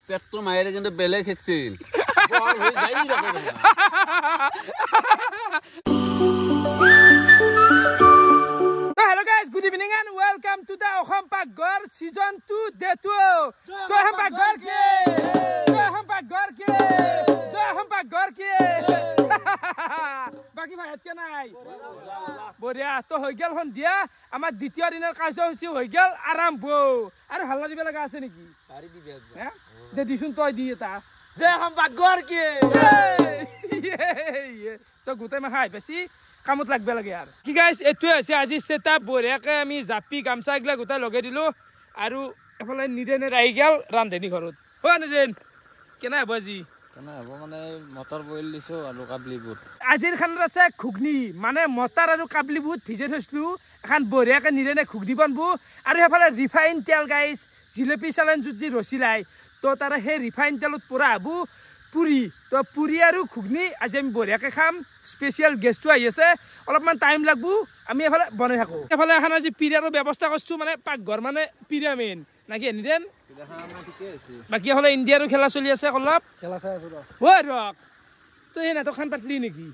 পেটটো মায়েৰে কিন্তু বেলেগ হেকছিল Hello guys, good evening and welcome to the Oham Paghar season 2 day 2. So Oham Paghar ke. Baki bhai hat ke nai. Boria to hoi gel hon dia amar দ্বিতীয় দিনৰ কাৰ্যসূচী হৈ গেল আৰম্ভ আৰু হাল্লা দিবে লাগা আছে নেকি পাৰি দিবে হ্যাঁ দে দিছুন তই দি এটা জয় Oham Paghar ke তো গুতে মা খাই বেছি কামত লাগবে লাগে আর কি গাইস এটুই আছে আজি সেটআপ বঢ়িয়াকে আমি জাপি গামছা গলা গোটা লগাই দিলো আৰু এফালে নিদেনে ৰাই গেল ৰান্ধনি ঘৰত হয় নিদেন কেনা বাজি কেনা হ'ব মানে মটৰ বইল দিছো আৰু কাবলি বুট আজিৰ খানাত আছে ঘুগনি মানে মটৰ আৰু কাবলি বুট ভিজে থৈছো এখন বঢ়িয়াকে নিদেনে ঘুগনি বনবো আৰু এফালে ৰিফাইন তেল গাইস জিলেপি চ্যালেঞ্জ যি ৰছিলাই তো তাৰে হে ৰিফাইন তেলত পুৰা আবু পুৰি তো পুৰি আৰু ঘুগনি আজি আমি বঢ়িয়াকে খাম স্পেশাল গেস্ট আহি আছে অলপমান টাইম লাগবো আমি এফালে বনাই থাকো এফালে এখন আজি পিৰাৰো ব্যৱস্থা কৰছো মানে পাকঘৰ মানে পিৰামেন নাকি এনিদেন পিৰাখানা ঠিকে আছে বাকি হলে ইন্ডিয়াৰো খেলা চলি আছে অলপ খেলা চাই আছো ও ৰক তো এই নাটক খান পাতলি নেকি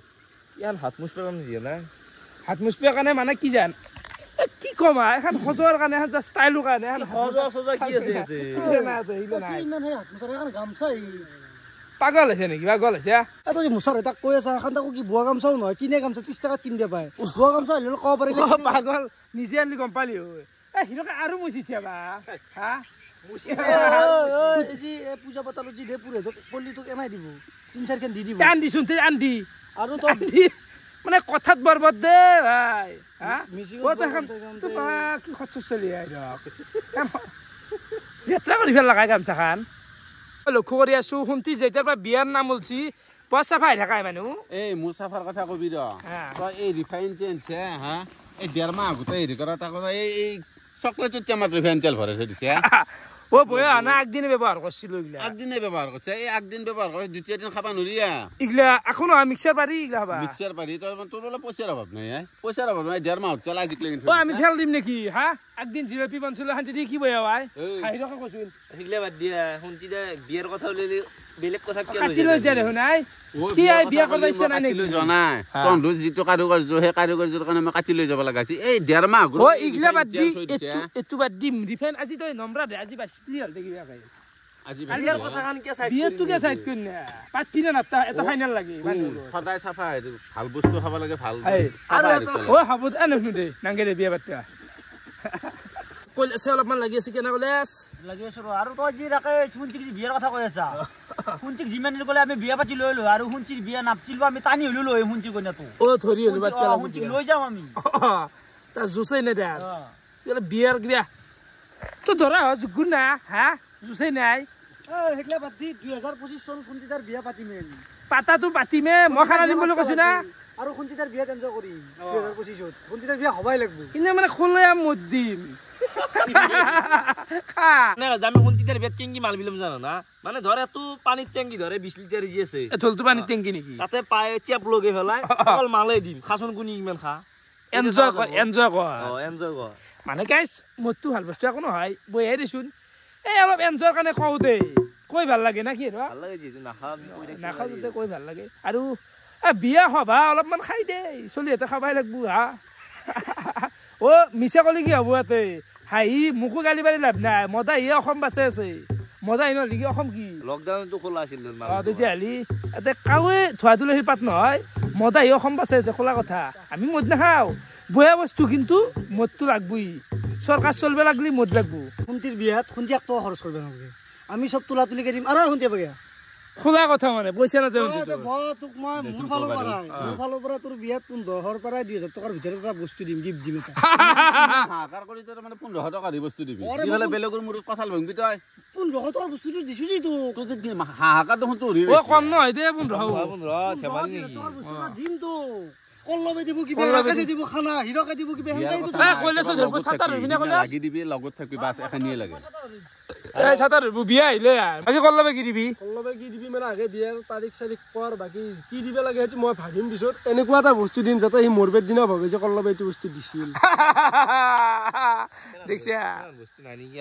ইয়াৰ হাত মুছপে কাম নিদিয়ে না হাত মুছপে কাৰণে মানে কি জান কি কমা এখন হজৰ কাৰণে এখন ষ্টাইলৰ কাৰণে এখন হজৰ কি আছে এতে না তো হিলো নাই কি মানে হাত মুছৰ কাৰণে গামছা পাগল আছে নেকি পাগল আছে এটো যে মুছাৰ এটা কৈ আছে এখন তাকো কি বুৱা গামছাও নহয় কিনে গামছা 30 টাকাত কিনবে পায় বুৱা গামছা হলে কব পাৰি পাগল নিজে আনলি গম পালি এ হিৰকে আৰু মুছিছে বা হা মুছিছে জি পূজা পাতালো জি দে পুৰে পল্লি তোক এমাই দিব 3-4 কেন দি দিব কান দিছুন তে আন্দি আৰু তো মানে কথাত বৰবদ দে ভাই হা ও তো এখন তো কি খচ্ছ চলি আই ৰক যেতলা কৰি ফেল লাগাই গামছা খান লক্ষ্য কৰি আছো শুনতি যেতিয়াৰ পৰা বিয়াৰ নাম উলছি পইচা ফাই থাকাই মানুহ এই মুছাফাৰ কথা কবি ৰ তই এই ৰিফাইন চেঞ্জ হা এই 1.5 মাহ আগতে হেৰি কৰা তা কথা এই চকলেটৰ চামত ৰিফাইন তেল ভৰাই থৈ দিছে ও বয়া না একদিনে ব্যৱহাৰ কৰিছিলো ইগলা একদিনে ব্যৱহাৰ কৰিছে এই একদিন ব্যৱহাৰ কৰি দ্বিতীয় দিন খাবা নৰিয়া ইগলা এখন মিক্সাৰ পাৰি ইগলা খাবা মিক্সাৰ পাৰি তোৰ অলপ পইচাৰ অভাৱ নাই পইচাৰ অভাৱ নাই 1.5 মাহ চলা আজি ক্লিন ও আমি খেল দিম নেকি হা একদিন জিলেপি বনছিল হান যদি কি বয়া হয় হাইৰকে কৈছিল ইগলা বাদ দিয়া শুনতি দে বিয়াৰ কথা উলিলি বেলেগ কথা কি কাটিলো যায় দেখো নাই কি আই বিয়া কৰিছে নাই নেকি জনাই তন্দু যিটো কাৰুকাৰ্য হে কাৰুকাৰ্যৰ কাৰণে মই কাটি লৈ যাব লাগাছি এই 1.5 মাহ ও ইগলা বাদ দি এটু বাদ দিম ৰিফাইন আজি তই নম্বৰা দে আজি বাস ক্লিয়াৰ দেখিবা খাই আজি বিয়াৰ কথা কান কি সাইড বিয়াৰ তুকে সাইড কৰিনা পাতিনা নাতা এটা ফাইনাল লাগি সদায় সাফা ভাল বস্তু খাব লাগে ভাল ও হাবুত আনু দে নাংগে দে বিয়া পাতা কল আছে অলপমান লাগি আছে কেনা কলেছ লাগি আছে আৰু তই যি ৰাকে শুনছি কি বিয়াৰ কথা কৈ আছা শুনছি যিমান গলে আমি বিয়া পাতি লৈ লৈ আৰু শুনছি বিয়া নাপছিল আমি টানি হলো লৈ শুনছি কইনা তো ও ধৰি হলো বাত পেলা শুনছি লৈ যাম আমি তা জুসে নে দে কেলা বিয়াৰ বিয়া তো ধৰা জুগুন না হা জুসে নাই এ হেকলা বাদ দি 2025 চন শুনছি তাৰ বিয়া পাতিমেন পাতাটো পাতিমে মই খানা দিম বুলি কৈছি না আৰু শুনছি তাৰ বিয়া এনজয় কৰিম 2025 ত শুনছি তাৰ বিয়া হবাই লাগব কিনে মানে খলয়া মদ দিম না জামি শুনতি তাৰ বেট কেঙ্গি মাল বিলম জানো না মানে ধরে তো পানির ট্যাঙ্কি ধরে 20 লিটার জি আছে এতল তো পানির ট্যাঙ্কি নেকি তাতে পায় চেপ লগে ফেলাই অকল মালে দিম খাসন কোনি ইমান খা এনজয় কর মানে গাইস মতটো ভাল বস্তু কোনো হয় বইহে দিছুন এই অলপ এনজয় কাৰণে কও দে কই ভাল লাগে না কি ৰ ভাল লাগে যেটো নাখা যেতে কই ভাল লাগে আৰু বিয়া হবা অলপমান খাই দে চলি এতে খাবাই লাগবো হা ও মিছা কলি কি হবো এতে হাই মুখো গালি বাৰি লাভ নাই মদা ই অসম বাছে আছে মদা ইন লিগি অসম কি লকডাউন তো খোলা আছিল তেতিয়া হলি এতে কাৱে ধোৱা তুলসী পাত নহয় মদা ই অসম বাছে আছে খোলা কথা আমি মদ নাখাও বয়া বস্তু কিন্তু মদটো লাগবই সরকার চলবে লাগলি মদ লাগবো শুনতির বিয়াত শুনতি এক টাকা খরচ করবে নাকি আমি সব তুলা তুলি দিম আর শুনতে পাগে খোলা কথা মানে পয়সা না যাও তো তোক মই মুর ফালো পরা তোর বিয়াত 1500 পরা 2000 টাকার ভিতরে একটা বস্তু দিম গিফট দিম হাকার করি তোর মানে 1500 টাকার বস্তু দিবি ইফালে বেলেগৰ মুর কথাল ভাঙবি তই 1500 টাকার বস্তু দিছু জি তো যে হাকার দেখুন তো ও কম নয় দে 15 ছেমালি নেকি দিন তো কলবে দিব কি বেৰাকে দিব খানা হিৰকে দিব কি বেহেলাই তো কইলেছ ধৰব ছাতাৰ বিনা কইলে লাগি দিবি লগত থাকবি বাস এখানিয়ে লাগে এই ছাতাৰ বিয়া আইলে বাকি কলবে কি দিবি কলবে চবে কি দিবি মানে আগে বিয়াৰ তাৰিখ চাৰিখ কৰ বাকি কি দিব লাগে সেইটো মই ভাবিম পিছত এনেকুৱা এটা বস্তু দিম যাতে সি মৰবেৰ দিনা ভাবে যে কল্লবে এইটো বস্তু দিছিল দেখছা বস্তু নাই নেকি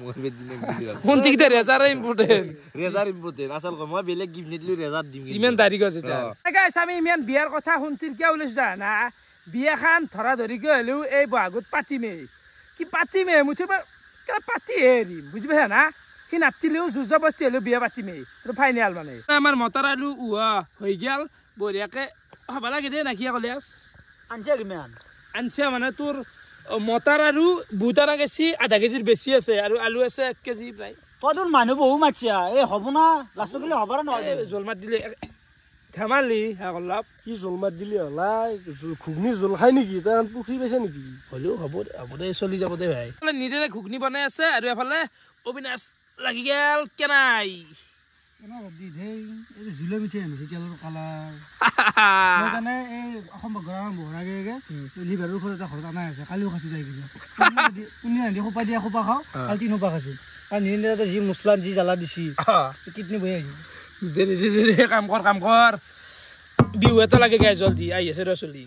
মৰবেৰ দিনা দিবা কোনটি কিটা ৰেজাৰ ইম্পৰ্টেন্ট ৰেজাৰ ইম্পৰ্টেন্ট আচল মই বেলেগ গিফট নিদিলো ৰেজাৰ দিম ইমান তাৰিখ আছে তাৰ গাইছ আমি ইমান বিয়াৰ কথা শুনতিৰ কিয় ওলাইছো জানা বিয়াখান ধৰা ধৰি কিয় হলেও এই বহাগত পাতিমেই কি পাতিমেই মুঠৰ পৰা পাতি এৰিম বুজি পাইছা না সি নাতিলেও জোৰ জবস্তি হলেও বিয়া পাতিমেই এইটো ফাইনেল মানে আমাৰ মটৰ আলু উহা হৈ গেল বঢ়িয়াকে হ'ব লাগে দে নাকি কলেজ আনছে কিমান আনছে মানে তোৰ মটৰ আৰু বুটাৰ গেছি আধা কেজিৰ বেছি আছে আৰু আলু আছে 1 কেজি প্ৰায় তই মানুহ বহু মাতিছা এই হ'ব না লাষ্টত গ'লে হ'ব না জোল মাত দিলে ধেমালি অলপ কি জোল মাত দিলি হলা ঘুগনি জোল খাই নেকি তাৰ পুখুৰী পাইছে নেকি হ'লেও হ'ব দে চলি যাব দে ভাই নিজে ঘুগনি বনাই আছে আৰু এফালে অবিনাশ লাগি গেল কেনাই জুলে মিঠাই আনিছে তেলৰ কালাৰ সেইকাৰণে এই অসম গ্ৰাম বহাগে লিভাৰৰ ফল এটা ঘৰত অনাই আছে কালিও খাইছো যাই কিনে কোনে আনি সোপা দিয়া সোপা খাওঁ কালি 3 সোপা খাইছো আৰু নিৰঞ্জনতে যি মছলা যি জ্বালা দিছি কিডনী বহি আহিছে দেৰি কাম কৰ বিহু এটা লাগে গাই জলদি আহি আছে ৰ চলি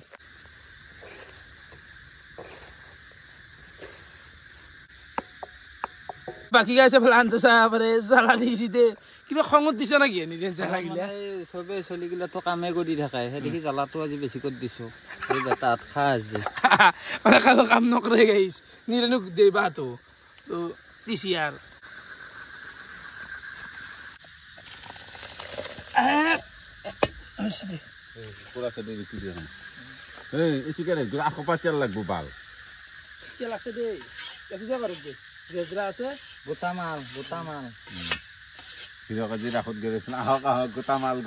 বাকি গাইছে ফেলে আনছে চাহাবাৰে জ্বালা দিছি দে কিবা খঙত দিছে নাকি নিৰঞ্জন লাগিলে চবে চলি গিলা তো কামে কৰি থাকে সেইদেখি জ্বালাটো আজি বেছি কৰি দিছো এই বেটাত খা আজি মানে কাম নকৰে গাইছ নিৰঞ্জনক দেবাটো তো দিছি আৰু পুৰা আছে দেৰি কি দিয়া এই এটি কেনে আখো পাতিল লাগবো বাল তেল আছে দে এটো দে কৰক দে জেজৰা আছে গোটা মাল হিৰকাজি ৰাখত গেৰেছন আহক গোটা মাল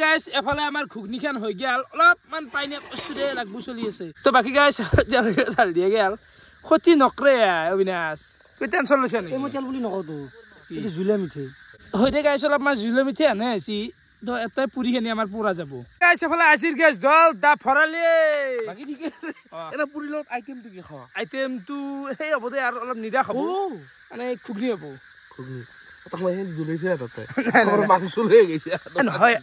গাইছ এফালে আমাৰ ঘুগনিখান হৈ গেল অলপমান পাইনে কষ্ট দে লাগবো চলি আছে তো বাকি গাইছ তেল দিয়ে গেল ক্ষতি নকৰে অবিনাশ কি টেনচন লৈছে নেকি মই তেল বুলি নকওঁ তো এইটো জুলে মিঠাই হৈ দে গাইছ অলপমান জুলে মিঠাই আনে আছি তো এটাই পুৰি খানি আমাৰ পুৰা যাব গাইছ এফালে আজিৰ গেছ দল দা ফৰালে বাকি ঠিক আছে এটা পুৰি লগত আইটেমটো কি খাও আইটেমটো সেই হ'ব দে আৰু অলপ নিৰা খাব মানে ঘুগনি হ'ব ঘুগনি মই হেন জুলৈছে তাতে আমাৰ মাংস লৈ গৈছে নহয়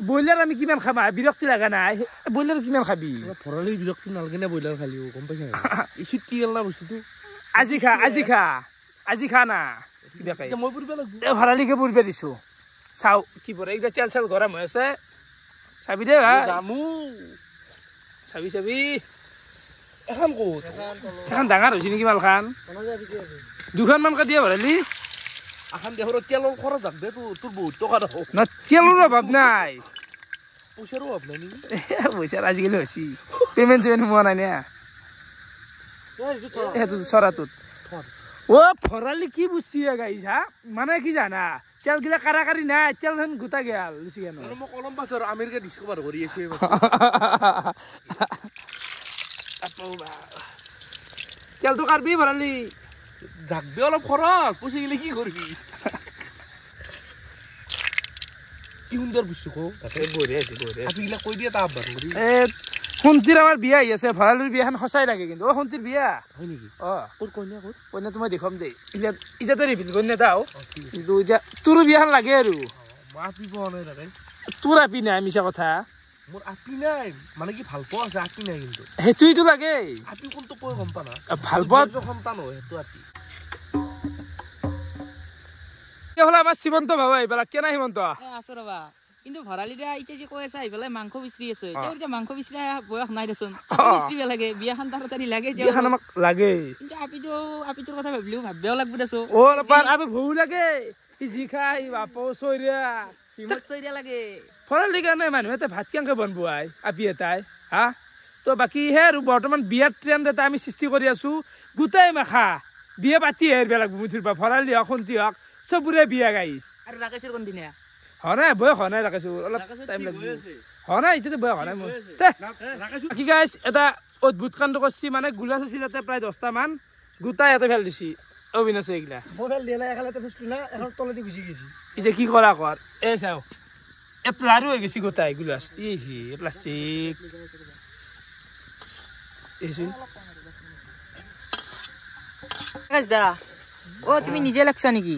ব্ৰইলাৰ আমি কিমান খাবা বিৰক্তি লাগা নাই ব্ৰইলাৰ কিমান খাবি ভৰালি বিৰক্তি নালাগে না ব্ৰইলাৰ খালিও গম পাইছা ইচিত কি গেল না বস্তুটো আজি খা না কিবা খাই মই পুৰিব লাগিব ভৰালিকে পুৰিব দিছো চাও কি পৰে এইটা চেল গৰম হৈ আছে চাবি দে ভাই জামু চাবি এখন ক'ত এখন ডাঙৰ হৈছে নেকি মালখান দুখনমান কাটিয়া ভৰালি এখন দেহৰ তেলৰ খৰচ যাক দে তোৰ বহুত টকা দেখো না তেলৰ অভাৱ নাই পইচাৰো অভাৱ নাই নেকি পইচাৰ আজিকালি হৈছে পেমেণ্ট সোমোৱা নাই না সেইটো চৰাটোত ভৰালি কি বুঝছি গাইছ হা মানে কি জানা তেল গিলা কাৰাকাৰি নাই তেল গোটা গেল লুচি কেন মই কলম পাছৰ আমেৰিকা ডিস্কভাৰ কৰি আছে তেলটো কাটবি ভৰালি জাক দে অলপ খৰচ পইচা গিলে কি কৰিবি কি সুন্দৰ বুঝছো কো বঢ়িয়া আছে আপনি কৈ দিয়ে তা আব্বাৰ কৰি শুনতিৰ আমাৰ বিয়া আহি আছে ভৰালিৰ বিয়াখন সঁচাই লাগে কিন্তু শুনতিৰ বিয়া হয় নেকি ক'ত কইনাটো মই দেখাম দেই ইজাতে ৰিভিল কৰি নেদাও কিন্তু এতিয়া তোৰো বিয়াখন লাগে আৰু আপি পোৱা নাই তাতে তোৰ আপি নাই মিছা কথা মোৰ আপি নাই মানে কি ভাল পোৱা আছে আপি নাই কিন্তু সেইটোইতো লাগে আপি কোনটো কৈ গম পা না ভাল পোৱা সন্তান হয় সেইটো আপি হলে আমাৰ শ্ৰীমন্ত ভাবা এইবিলাক কেনা সীমন্ত আছো ৰবা কিন্তু ভৰালি দিয়া এতিয়া যে কৈ আছে আহি পেলাই মাংস বিচৰি আছে এতিয়া মাংস বিচৰি বয়স নাই দেচোন বিচৰিব লাগে বিয়াখন তাড়াতাড়ি লাগে বিয়াখন আমাক লাগে কিন্তু আপিটোৰ কথা ভাবিলেও ভাবিবও লাগব দেচোন আমি ভৌ লাগে যি খাই বাপৌ চৈৰিয়া লাগে ভৰালি কাৰণে মানুহে ভাত কেনেকে বনবুৱাই আপি এটাই হা তো বাকী হে আৰু বৰ্তমান বিয়াৰ ট্ৰেণ্ড এটা আমি সৃষ্টি কৰি আছো গোটাই মাখা বিয়া পাতি আহিব লাগব মুঠিৰ পৰা ভৰালি হওক খন্তি হওক চবৰে বিয়া গাইছ আৰু ৰাকেশৰ কোন দিনা হনাই বয়স হনাই ৰাখিছো অলপ টাইম লাগিব হনাই এতিয়াতো বয়স হনাই মোৰ কি গাইছ এটা অদ্ভুত কাণ্ড কৰিছি মানে গোলা চুচি তাতে প্ৰায় 10টা মান গোটাই ইয়াতে ফেল দিছি অবিনাশে এইগিলা মই ফেল দিয়া নাই এখালাতে ফেচটো না এখন তলেদি গুচি গেছি এই যে কি কৰা কৰ এই চাও এত লাৰু হৈ গৈছি গোটাই গুলাছ এই প্লাষ্টিক এইছিল দা তুমি নিজে লাগছা নেকি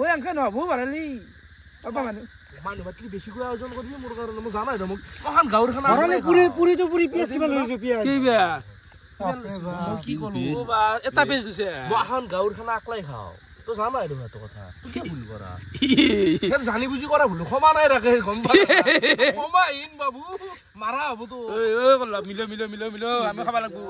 ঐ আংকে নহ'ব ভৰালি পাবা মানুহ মানুহ মাতি বেছিকৈ আয়োজন কৰিবি মোৰ কাৰণে মই জানাই মোক অহান গাঁৱৰ খানা ভৰালি পুৰিটো পুৰি পিঁয়াজ কিমান লৈছো পিঁয়াজ কি বেয়া মই কি ক'লো এটা পেজ দিছে মই অহান গাঁৱৰ খানা আকলাই খাওঁ তো জানাই দেখোন এটা কথা তুই কি ভুল কৰা জানি বুজি কৰা ভুল ক্ষমা নাই ৰাখে গম পা ক্ষমা ইন বাবু মাৰা হ'ব তো মিলো আমি খাব লাগবো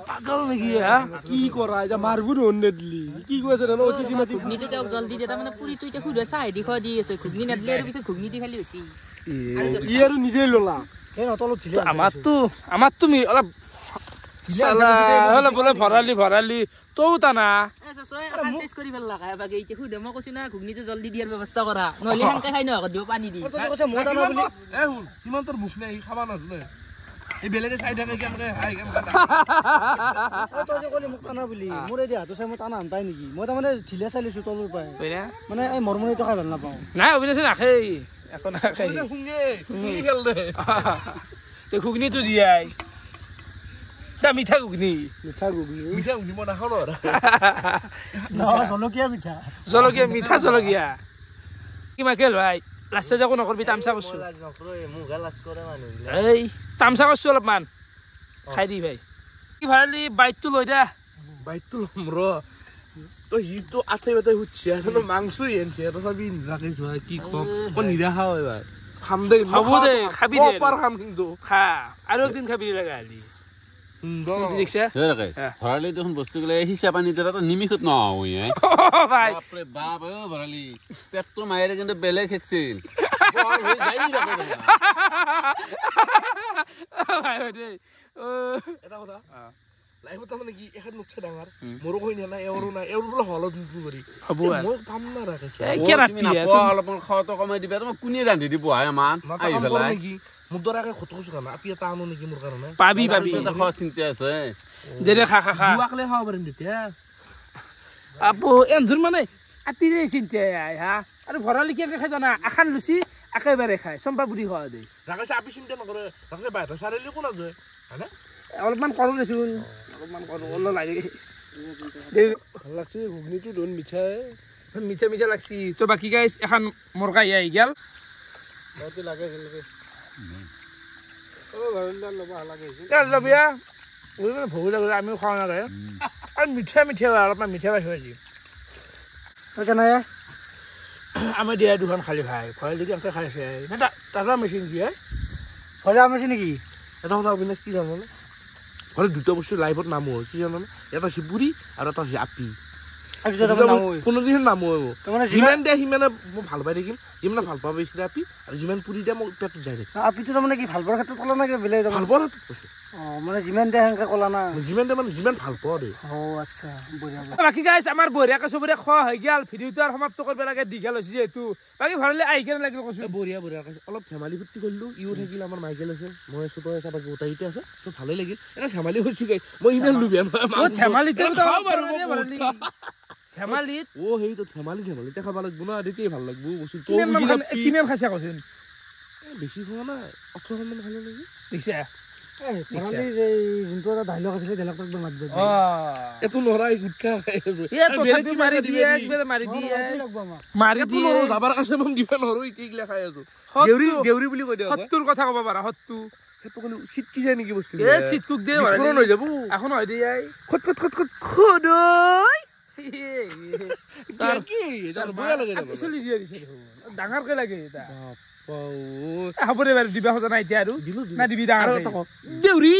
পাগল নেকি হা কি কৰা এতিয়া মাৰবো অন্নে দিলি কি কৈ আছে ন চিঠি মাতি ঘুগনিটো তেওঁক জলদি দিয়ে তাৰমানে পুৰিটো এতিয়া সুধে চাহ দি খোৱা দি আছে ঘুগনি নেদিলে আৰু পিছত ঘুগনি দি খালি হৈছে ই আৰু নিজেই ল'লা সেই নতলত ঝিলে আমাৰতো অলপ অলপ বোলে ভৰালি তৌ টানা কৰি পেলা বাগে এতিয়া সুধে মই কৈছো না ঘুগনিটো জলদি দিয়াৰ ব্যৱস্থা কৰা নহ'লে সেনকে খাই নহয় দিব পানী দি কিমান তোৰ মুখ নাই খাবা নাজানে এই বেলেগে চাই থাকে কেনেকে খাই কেনেকে তই যে ক'লি মোক টানা বুলি মোৰ এই দেহাটো চাই মই টানা হান পাই নেকি মই তাৰমানে ঢিলে চাই লৈছো তলৰ পৰাই মানে এই মৰমনিটো খাই ভাল নাপাওঁ নাই অবিনাশে নাখায় একো নাখায় শুঙে শুঙি খেল দে ঘুগনিটো জীয়াই মিঠা ঘুগনি মিঠা ঘুগনি মই নাখাওঁ জলকীয়া মিঠা জলকীয়া কি মাকেল ভাই লাষ্টে যাকো নকৰবি তামচা কৰছো এই তামচা কৰছো অলপমান খাই দি ভাই কি ভালি বাইকটো লৈ দে বাইকটো ল'ম ৰ তই সিটো আঠে বাটে সুধছি এখনো মাংসই আনছে তথাপি নিৰাকে যোৱা কি কম মই নিৰাখাও এবাৰ খাম দে হ'ব দে খাবি দে পাৰ খাম কিন্তু খা আৰু একদিন খাবি লাগা হালি ভৰালি দেখোন বস্তু গলে হিচাপ আনি তো নিমিষত নহয় ভাই বাপ ভৰালি পেটটো মায়েৰে কিন্তু বেলেগ খেকছিল এটা কথা লাইফত তাৰমানে কি এখন মুখছে ডাঙৰ মোৰো কৈ নাই এওৰো নাই এওৰ বোলে হলত কৰি হ'ব মই পাম না ৰাখে অলপমান খাওয়াটো কমাই দিবা তোমাক কোনে ৰান্ধি দিব মান আহি পেলাই নেকি মোক দৰাকে খতকছো খানা আপি এটা আনো নেকি মোৰ কাৰণে পাবি খোৱা চিন্তা আছে দে খা দুৱাকলে খাব পাৰিম তেতিয়া আপো এনজোৰ মানে আপিৰে চিন্তা হা আৰু ভৰালি কেনেকে খাই জানা আখান লুচি একেবাৰে খায় চম্পা বুঢ়ী খোৱা দে ৰাখেছে আপি চিন্তা নকৰে ৰাখেছে বাহিৰত চাৰিআলি কোন আছে হয়নে অলপমান কৰোঁ দেচোন অলপমান কৰোঁ অলপ লাগে ভাল লাগছে ঘুগনিটো ধন মিঠাই মিঠা লাগছি তো বাকী গাইছ এখন মৰকাই আহি গেল লাগে লবিয়া ভোক লাগে আমিও খাওঁ নালাগে আৰু মিঠা অলপমান মিঠা পাইছোঁ আজি কেনে আমাৰ দিয়া দুখন খালী খাই ভৰালি কেনেকৈ খাইছে তাতে মেচিন কি হয় ঘৰলে আমিছে নেকি এটা কথা অবিনাশ কি জানানে ঘৰত দুটা বস্তু লাইফত নামো কি জানানে এটা হৈছে বুঢ়ী আৰু এটা হৈছে আপি কোনোদিন নামো যিমান দিয়ে সিমানে মই ভাল পাই থাকিম যিমানে ভাল পাব বিচাৰে আপি আৰু যিমান পুৰি দিয়ে মোক পেটত যাই থাকিম আপিটো তাৰমানে কি ভাল পোৱাৰ ক্ষেত্ৰত ক'লা না কিবা বেলেগ ভাল পোৱাৰ ক্ষেত্ৰত কৈছোঁ মানে যিমান দিয়ে সেনেকে ক'লা না যিমান দিয়ে মানে যিমান ভাল পোৱা দেই আচ্ছা বঢ়িয়া বাকী গাইছ আমাৰ বঢ়িয়াকে চবৰে খোৱা হৈ গ'ল ভিডিঅ'টো আৰু সমাপ্ত কৰিব লাগে দীঘল হৈছে যিহেতু বাকী ভৰালি আহি কেনে লাগিল কৈছোঁ বঢ়িয়া অলপ ধেমালি ফূৰ্তি কৰিলোঁ ইও থাকিল আমাৰ মাইকেল আছে মই আছোঁ তই আছা বাকী গোটাইতে আছে চব ভালেই লাগিল এটা ধেমালি হৈছোঁ গাই মই ইমান লুবিয়া ধেমালিতে সেইটো ধেমালিতে খাব লাগিব না তেতিয়াই ভাল লাগিব বস্তু কিমান খাইছা কৈছোন বেছি খোৱা নাই 18 মান খালো নেকি দেখিছা যোনটো এটা ডাইলগ আছিলে ডাইলগটো একদম মাত দিয়ে এইটো নৰাই গুটখা খাই যাবাৰ কাৰণে মই দিবা নোৱাৰো এতিয়া খাই আছো দেউৰী বুলি কৈ দিয়া 70 কথা ক'ব পাৰা 70 সেইটো কোনো শীত কি যায় নেকি বস্তু শীতটোক দে হৈ যাব এখন হয় দেই খট ডাঙৰকে লাগে হ'ব দে বাৰু দিবা খোজা নাই এতিয়া আৰু না দিবি ডাঙৰ দেউৰী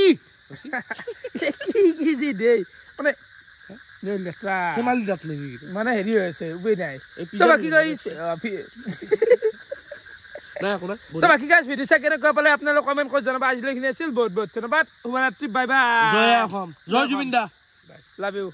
কি যি দেই মানে মানে হেৰি হৈ আছে উপায় নাই বাকী গাইজ ভিডিঅ' চাই কেনেকুৱা পালে আপোনালোকে কমেণ্ট কৰি জনাব আজিলৈ এইখিনি আছিল বহুত বহুত ধন্যবাদ শুভৰাত্ৰি বাই বাই জয় অসম জয় জুবিন দা লাভ ইউ